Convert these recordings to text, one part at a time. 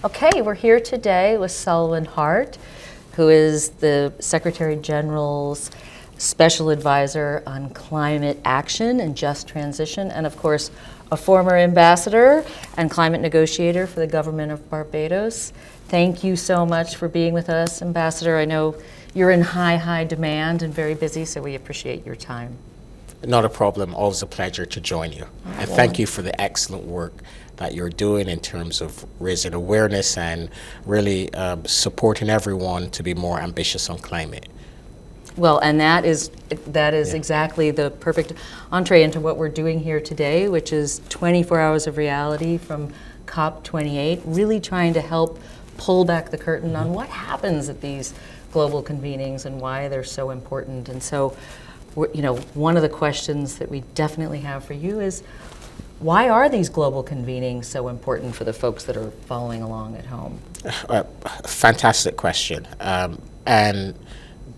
Okay, we're here today with Selwin Hart, who is the Secretary General's Special Advisor on Climate Action and Just Transition, and of course, a former ambassador and climate negotiator for the government of Barbados. Thank you so much for being with us, Ambassador. I know you're in high demand and very busy, so we appreciate your time. Not a problem. Always a pleasure to join you. And thank you for the excellent work that you're doing in terms of raising awareness and really supporting everyone to be more ambitious on climate. Well, and that is exactly the perfect entree into what we're doing here today, which is 24 hours of reality from COP28, really trying to help pull back the curtain on what happens at these global convenings and why they're so important. And so, one of the questions that we definitely have for you is, why are these global convenings so important for the folks that are following along at home? Fantastic question. And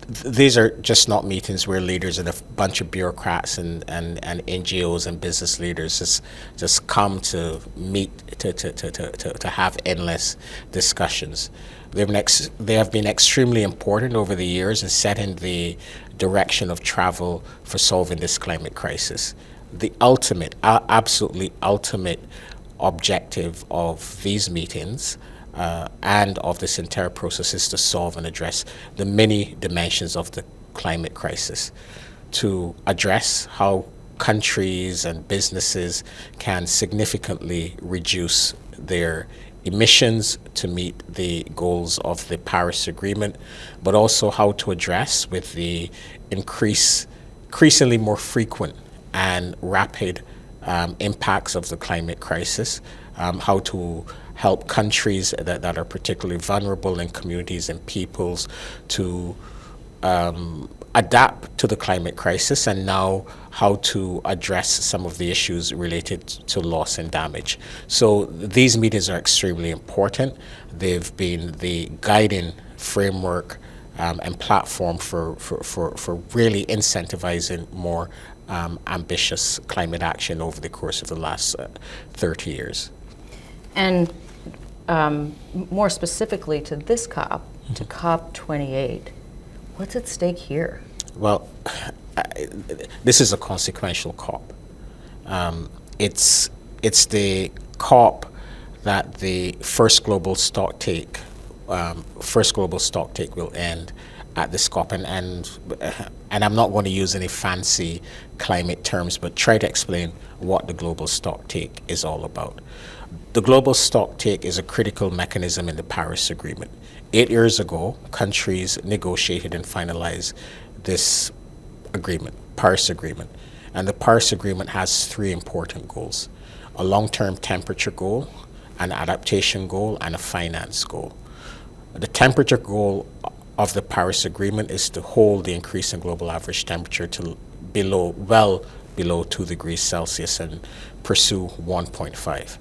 these are just not meetings where leaders and a bunch of bureaucrats and NGOs and business leaders just come to meet to have endless discussions. They have been extremely important over the years in setting the direction of travel for solving this climate crisis. The ultimate, absolutely ultimate objective of these meetings and of this entire process is to solve and address the many dimensions of the climate crisis, to address how countries and businesses can significantly reduce their emissions to meet the goals of the Paris Agreement, but also how to address with the increasingly more frequent and rapid impacts of the climate crisis, how to help countries that are particularly vulnerable in communities and peoples to adapt to the climate crisis, and now how to address some of the issues related to loss and damage. So these meetings are extremely important. They've been the guiding framework and platform for really incentivizing more ambitious climate action over the course of the last 30 years. And more specifically to this COP, to COP28, what's at stake here? Well, this is a consequential COP. It's the COP that the first global stock take will end at this COP, and I'm not going to use any fancy climate terms, but try to explain what the global stock take is all about. The global stock take is a critical mechanism in the Paris Agreement. 8 years ago, countries negotiated and finalized this agreement, Paris Agreement. And the Paris Agreement has three important goals: a long-term temperature goal, an adaptation goal, and a finance goal. The temperature goal of the Paris Agreement is to hold the increase in global average temperature to well below 2 degrees Celsius and pursue 1.5.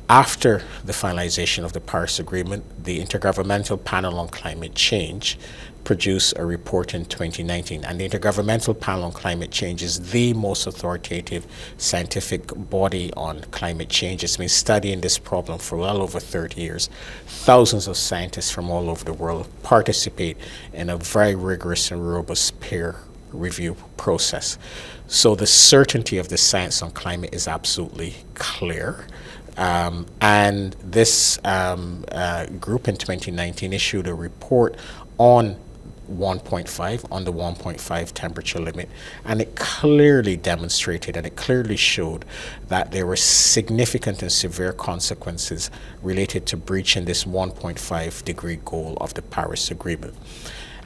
After the finalization of the Paris Agreement, the Intergovernmental Panel on Climate Change produced a report in 2019. And the Intergovernmental Panel on Climate Change is the most authoritative scientific body on climate change. It's been studying this problem for well over 30 years. Thousands of scientists from all over the world participate in a very rigorous and robust peer review process. So the certainty of the science on climate is absolutely clear. And this group in 2019 issued a report on the 1.5 temperature limit, and it clearly demonstrated and it clearly showed that there were significant and severe consequences related to breaching this 1.5 degree goal of the Paris Agreement.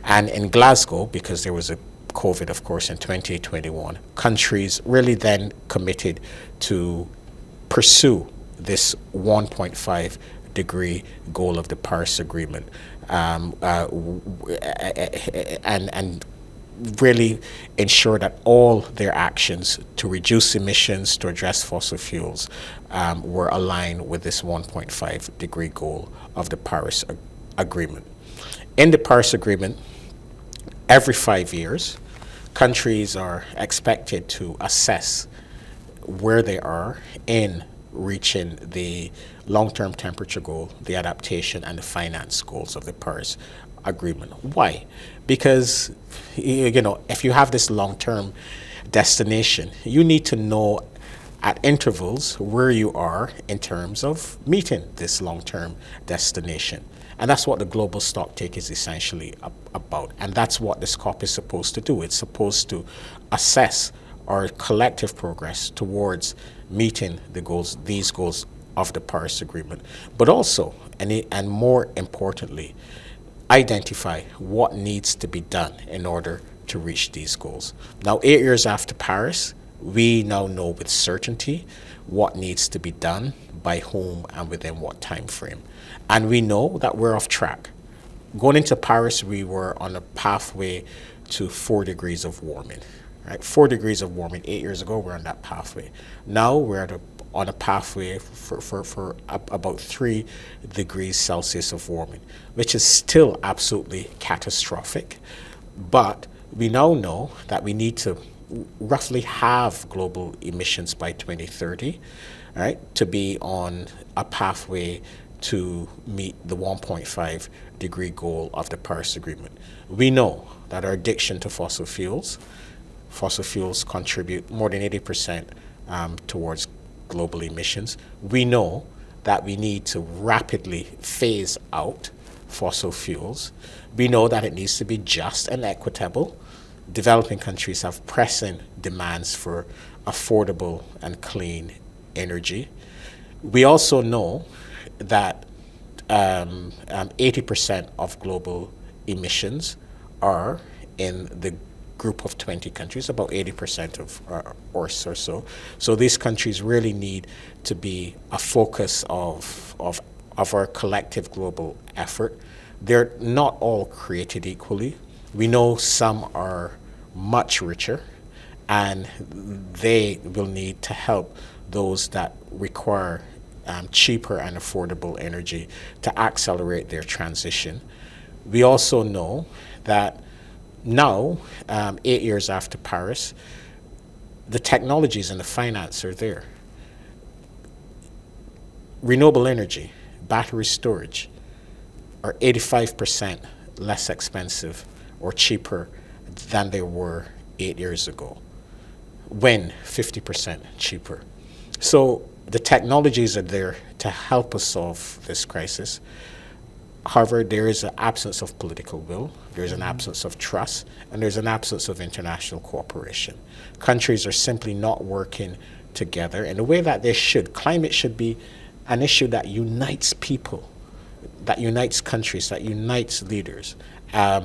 And in Glasgow, because there was a COVID, of course, in 2021, countries really then committed to pursue this 1.5 degree goal of the Paris Agreement, and really ensure that all their actions to reduce emissions, to address fossil fuels, were aligned with this 1.5 degree goal of the Paris Agreement. In the Paris Agreement, every 5 years, countries are expected to assess where they are in reaching the long-term temperature goal, the adaptation, and the finance goals of the Paris Agreement. Why? Because, if you have this long-term destination, you need to know at intervals where you are in terms of meeting this long-term destination. And that's what the global stocktake is essentially about. And that's what this COP is supposed to do. It's supposed to assess our collective progress towards meeting these goals of the Paris Agreement, but also, and more importantly, identify what needs to be done in order to reach these goals. Now, 8 years after Paris, we now know with certainty what needs to be done, by whom, and within what time frame. And we know that we're off track. Going into Paris, we were on a pathway to 4 degrees of warming. Right? 4 degrees of warming. 8 years ago, we're on that pathway. Now we're on a pathway for about 3 degrees Celsius of warming, which is still absolutely catastrophic. But we now know that we need to roughly halve global emissions by 2030, right, to be on a pathway to meet the 1.5 degree goal of the Paris Agreement. We know that our addiction to fossil fuels contribute more than 80% towards global emissions. We know that we need to rapidly phase out fossil fuels. We know that it needs to be just and equitable. Developing countries have pressing demands for affordable and clean energy. We also know that 80% of global emissions are in the group of 20 countries, about 80% of or so. So these countries really need to be a focus of our collective global effort. They're not all created equally. We know some are much richer, and they will need to help those that require cheaper and affordable energy to accelerate their transition. We also know that now, 8 years after Paris, the technologies and the finance are there. Renewable energy, battery storage are 85% less expensive or cheaper than they were 8 years ago. Wind, 50% cheaper. So the technologies are there to help us solve this crisis. However, there is an absence of political will, there's an absence of trust, and there's an absence of international cooperation. Countries are simply not working together in the way that they should. Climate should be an issue that unites people, that unites countries, that unites leaders.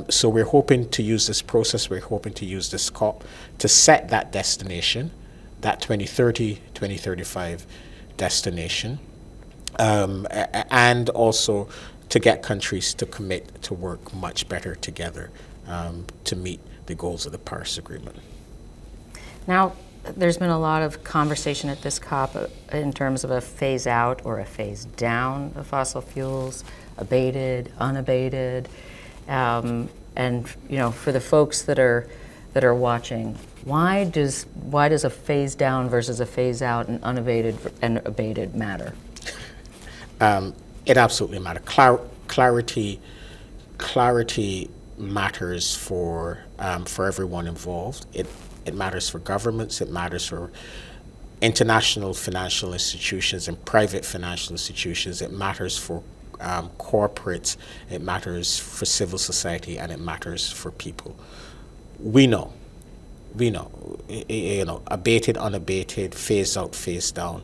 So we're hoping to use this process, we're hoping to use this COP to set that destination, that 2030, 2035 destination, and also to get countries to commit to work much better together to meet the goals of the Paris Agreement. Now, there's been a lot of conversation at this COP in terms of a phase out or a phase down of fossil fuels, abated, unabated, and for the folks that are watching, why does a phase down versus a phase out and unabated and abated matter? It absolutely matters. Clarity matters for everyone involved. It matters for governments. It matters for international financial institutions and private financial institutions. It matters for corporates. It matters for civil society, and it matters for people. We know, abated, unabated, phase out, phase down.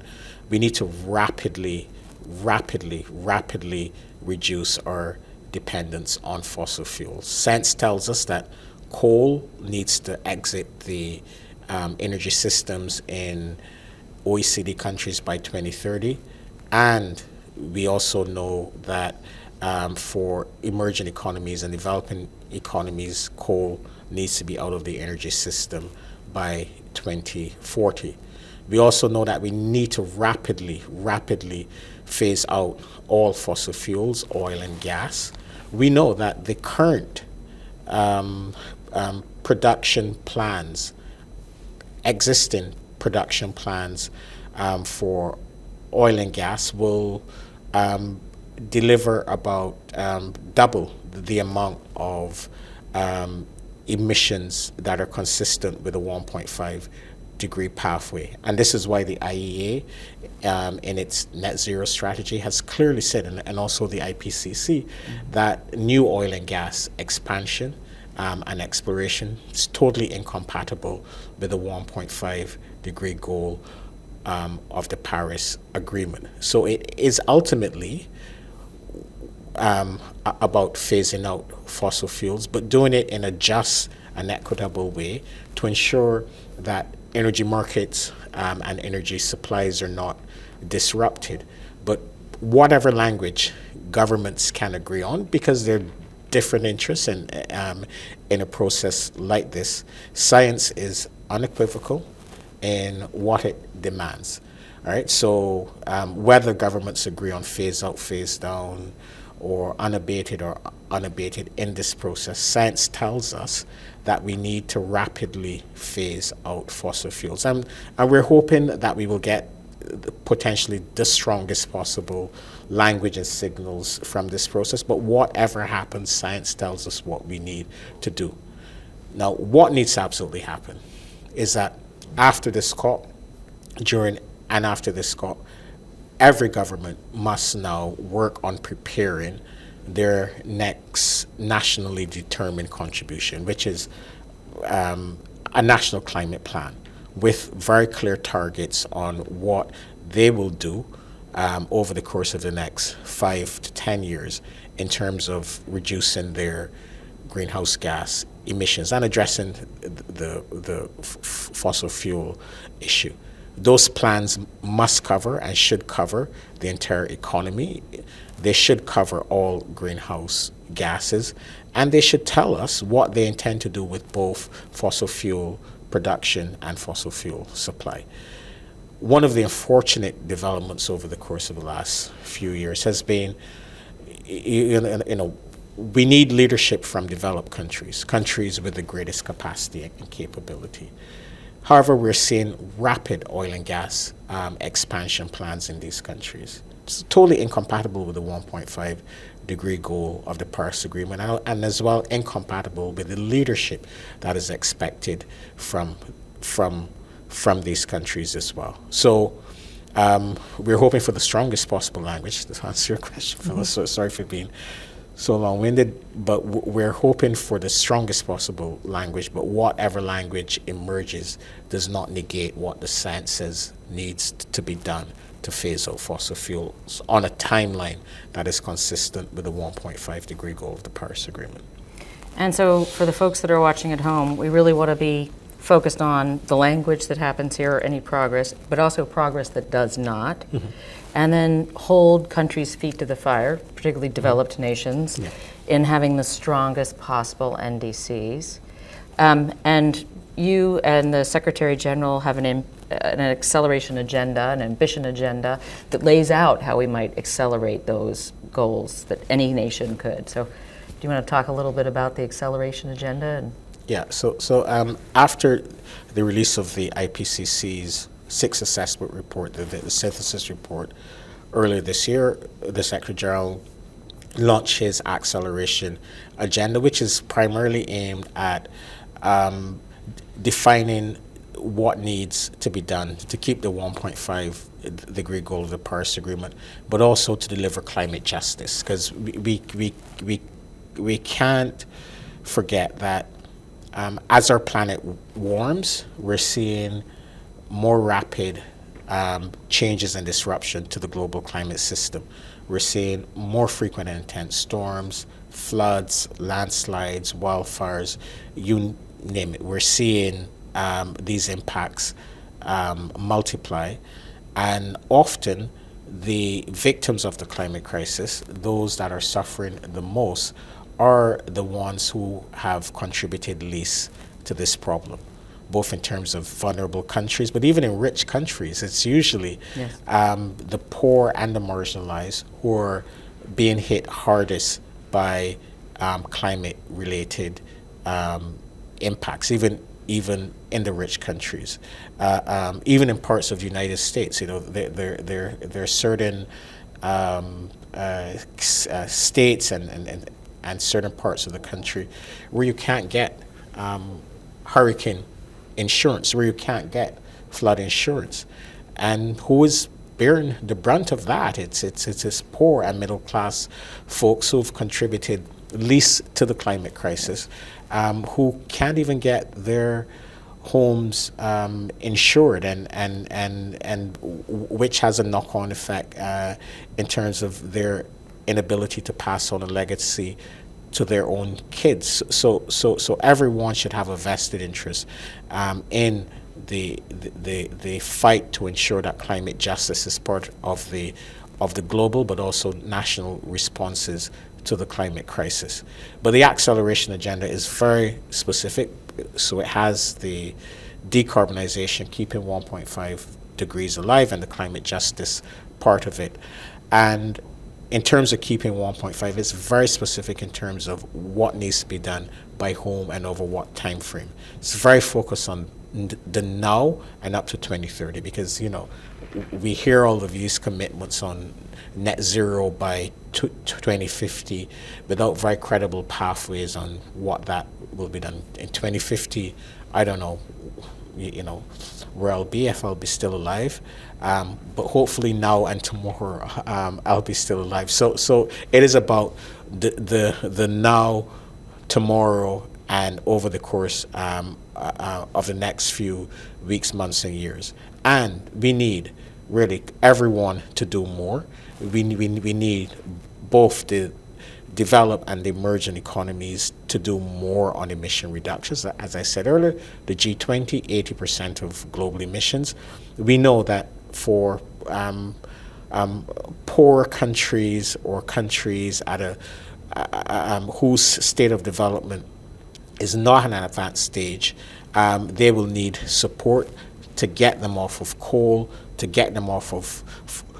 We need to rapidly reduce our dependence on fossil fuels. Science tells us that coal needs to exit the energy systems in OECD countries by 2030, and we also know that for emerging economies and developing economies, coal needs to be out of the energy system by 2040. We also know that we need to rapidly phase out all fossil fuels, oil and gas. We know that the current existing production plans for oil and gas will deliver about double the amount of emissions that are consistent with a 1.5 degree pathway. And this is why the IEA in its net zero strategy has clearly said, and also the IPCC, that new oil and gas expansion and exploration is totally incompatible with the 1.5 degree goal of the Paris Agreement. So it is ultimately about phasing out fossil fuels, but doing it in a just and equitable way to ensure that energy markets and energy supplies are not disrupted. But whatever language governments can agree on, because they're different interests in a process like this, science is unequivocal in what it demands. All right, so whether governments agree on phase out, phase down, or unabated in this process, science tells us that we need to rapidly phase out fossil fuels. And we're hoping that we will get potentially the strongest possible language and signals from this process. But whatever happens, science tells us what we need to do. Now, what needs to absolutely happen is that after this COP, during and after this COP, every government must now work on preparing their next nationally determined contribution, which is a national climate plan with very clear targets on what they will do over the course of the next 5 to 10 years in terms of reducing their greenhouse gas emissions and addressing the fossil fuel issue. Those plans must cover and should cover the entire economy. They should cover all greenhouse gases, and they should tell us what they intend to do with both fossil fuel production and fossil fuel supply. One of the unfortunate developments over the course of the last few years has been, we need leadership from developed countries with the greatest capacity and capability. However, we're seeing rapid oil and gas expansion plans in these countries. It's totally incompatible with the 1.5 degree goal of the Paris Agreement, and as well incompatible with the leadership that is expected from these countries as well. So we're hoping for the strongest possible language to answer your question, Phyllis. So sorry for being so long-winded, but we're hoping for the strongest possible language, but whatever language emerges does not negate what the science says needs to be done to phase out fossil fuels on a timeline that is consistent with the 1.5 degree goal of the Paris Agreement. And so for the folks that are watching at home, we really want to be focused on the language that happens here, any progress, but also progress that does not. Mm-hmm. And then hold countries' feet to the fire, particularly developed nations, in having the strongest possible NDCs. And you and the Secretary General have an acceleration agenda, an ambition agenda that lays out how we might accelerate those goals that any nation could. So do you want to talk a little bit about the acceleration agenda? Yeah, so after the release of the IPCC's sixth assessment report, the synthesis report, earlier this year, the Secretary General launched his acceleration agenda, which is primarily aimed at defining what needs to be done to keep the 1.5 degree goal of the Paris Agreement, but also to deliver climate justice, because we can't forget that as our planet warms, we're seeing more rapid changes and disruption to the global climate system. We're seeing more frequent and intense storms, floods, landslides, wildfires, you name it. We're seeing these impacts multiply, and often the victims of the climate crisis, those that are suffering the most, are the ones who have contributed least to this problem, both in terms of vulnerable countries, but even in rich countries. It's usually the poor and the marginalized who are being hit hardest by climate-related impacts. Even even in the rich countries. Even in parts of the United States, there are certain states and certain parts of the country where you can't get hurricane insurance, where you can't get flood insurance. And who is bearing the brunt of that? It's poor and middle class folks who've contributed least to the climate crisis, who can't even get their homes insured, and which has a knock-on effect in terms of their inability to pass on a legacy to their own kids. So everyone should have a vested interest in the fight to ensure that climate justice is part of the global but also national responses to the climate crisis. But the acceleration agenda is very specific. So it has the decarbonization, keeping 1.5 degrees alive, and the climate justice part of it. And in terms of keeping 1.5, it's very specific in terms of what needs to be done by whom and over what time frame. It's very focused on the now and up to 2030, because we hear all of these commitments on net zero by 2050 without very credible pathways on what that will be done. In 2050, I don't know, where I'll be, if I'll be still alive, but hopefully now and tomorrow I'll be still alive. So it is about the now, tomorrow, and over the course of the next few weeks, months, and years. And we need really everyone to do more. We need both the developed and the emerging economies to do more on emission reductions. As I said earlier, the G20, 80% of global emissions. We know that for poor countries or countries at whose state of development is not an advanced stage, they will need support to get them off of coal, to get them off of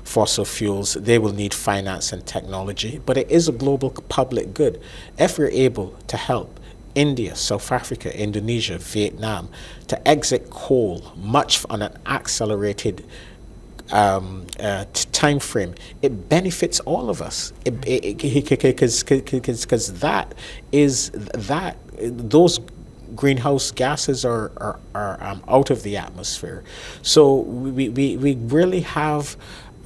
fossil fuels. They will need finance and technology, but it is a global public good. If we're able to help India, South Africa, Indonesia, Vietnam to exit coal much on an accelerated time frame, it benefits all of us. Because those greenhouse gases are out of the atmosphere. So we really have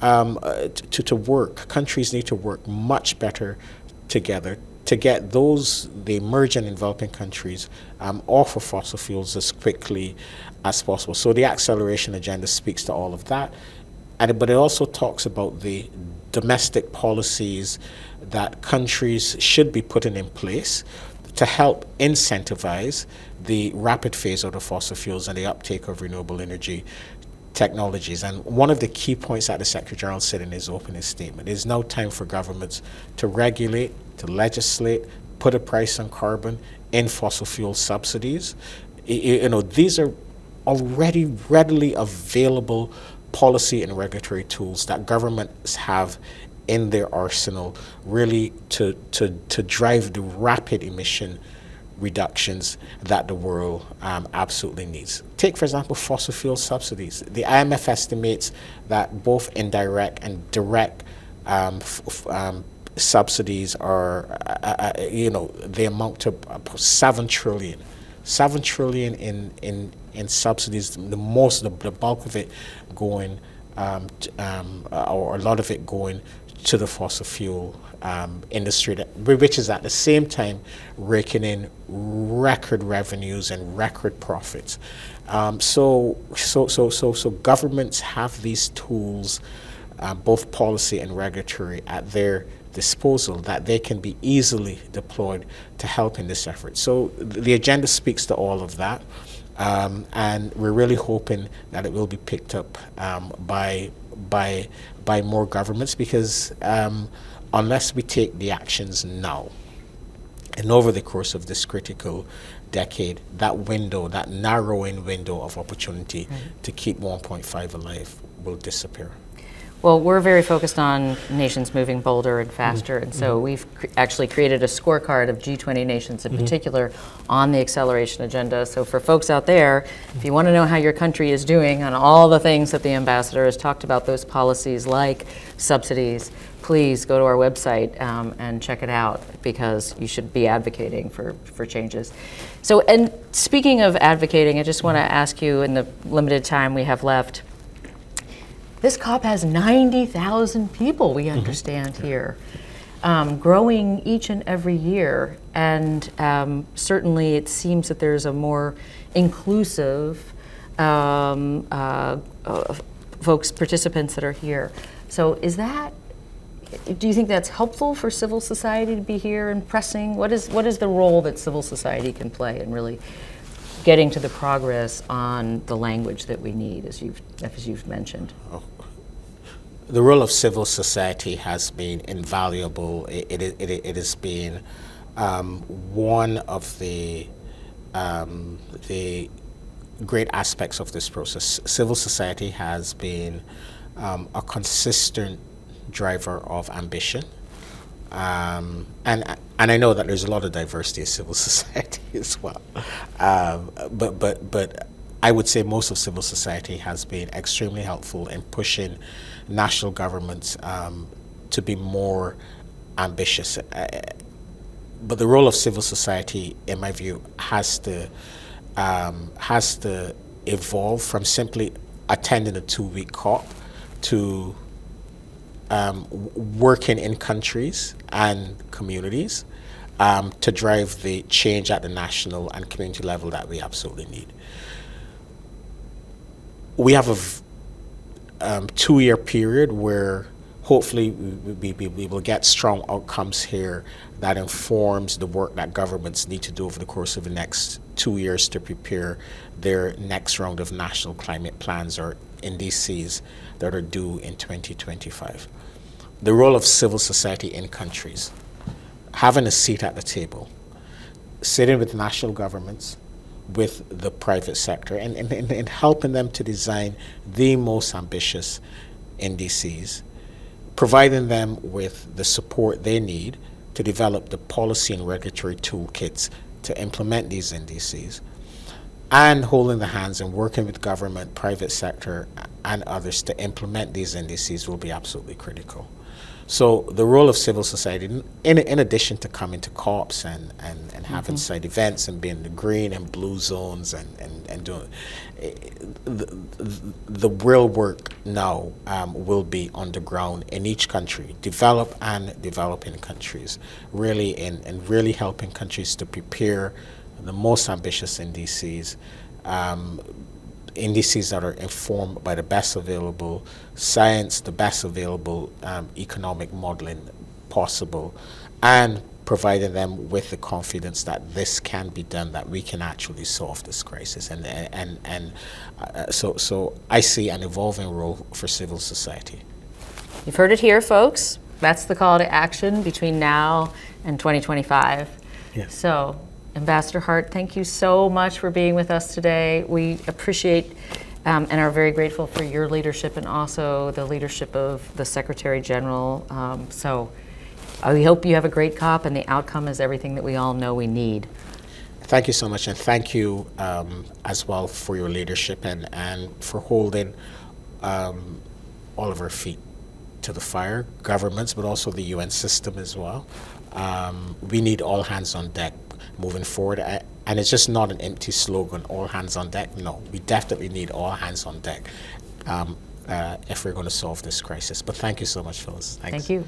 to work. Countries need to work much better together to get the emerging and developing countries off of fossil fuels as quickly as possible. So the acceleration agenda speaks to all of that, but it also talks about the domestic policies that countries should be putting in place to help incentivize the rapid phase out of fossil fuels and the uptake of renewable energy technologies. And one of the key points that the Secretary General said in his opening statement is now time for governments to regulate, to legislate, put a price on carbon in fossil fuel subsidies. These are already readily available policy and regulatory tools that governments have in their arsenal, really to drive the rapid emission reductions that the world absolutely needs. Take, for example, fossil fuel subsidies. The IMF estimates that both indirect and direct subsidies are, they amount to 7 trillion. 7 trillion in subsidies, the bulk of it going, or a lot of it going to the fossil fuel industry, which is at the same time raking in record revenues and record profits. So governments have these tools, both policy and regulatory, at their disposal that they can be easily deployed to help in this effort. So the agenda speaks to all of that, and we're really hoping that it will be picked up by more governments, because unless we take the actions now and over the course of this critical decade, that narrowing window of opportunity to keep 1.5 alive will disappear. Well, we're very focused on nations moving bolder and faster, and so we've actually created a scorecard of G20 nations in particular on the acceleration agenda. So for folks out there, if you want to know how your country is doing on all the things that the ambassador has talked about, those policies like subsidies, please go to our website and check it out, because you should be advocating for changes. So, and speaking of advocating, I just want to ask you, in the limited time we have left, this COP has 90,000 people, we understand, here, growing each and every year. And certainly it seems that there's a more inclusive participants that are here. So do you think that's helpful for civil society to be here and pressing? What is the role that civil society can play in really getting to the progress on the language that we need, as you've mentioned? The role of civil society has been invaluable. It has been one of the great aspects of this process. Civil society has been a consistent driver of ambition. And I know that there's a lot of diversity in civil society as well. But I would say most of civil society has been extremely helpful in pushing national governments to be more ambitious. But the role of civil society, in my view, has to evolve from simply attending a 2-week COP to working in countries and communities to drive the change at the national and community level that we absolutely need. We have a 2-year period where hopefully we will get strong outcomes here that informs the work that governments need to do over the course of the next 2 years to prepare their next round of national climate plans, or NDCs, that are due in 2025. The role of civil society in countries, having a seat at the table, sitting with national governments, with the private sector, and helping them to design the most ambitious NDCs, providing them with the support they need to develop the policy and regulatory toolkits to implement these NDCs, and holding the hands and working with government, private sector, and others to implement these NDCs will be absolutely critical. So the role of civil society, in addition to coming to COPs and having side events and being in the green and blue zones and doing the real work now will be on the ground in each country, develop and developing countries, really in really helping countries to prepare the most ambitious NDCs. Indices that are informed by the best available science, the best available economic modeling possible, and providing them with the confidence that this can be done, that we can actually solve this crisis. So I see an evolving role for civil society. You've heard it here, folks. That's the call to action between now and 2025. Yes. So, Ambassador Hart, thank you so much for being with us today. We appreciate and are very grateful for your leadership, and also the leadership of the Secretary General. So we hope you have a great COP, and the outcome is everything that we all know we need. Thank you so much, and thank you as well for your leadership and for holding all of our feet to the fire, governments, but also the UN system as well. We need all hands on deck moving forward, and it's just not an empty slogan, all hands on deck. No, we definitely need all hands on deck if we're going to solve this crisis. But thank you so much, Phyllis. Thanks. Thank you.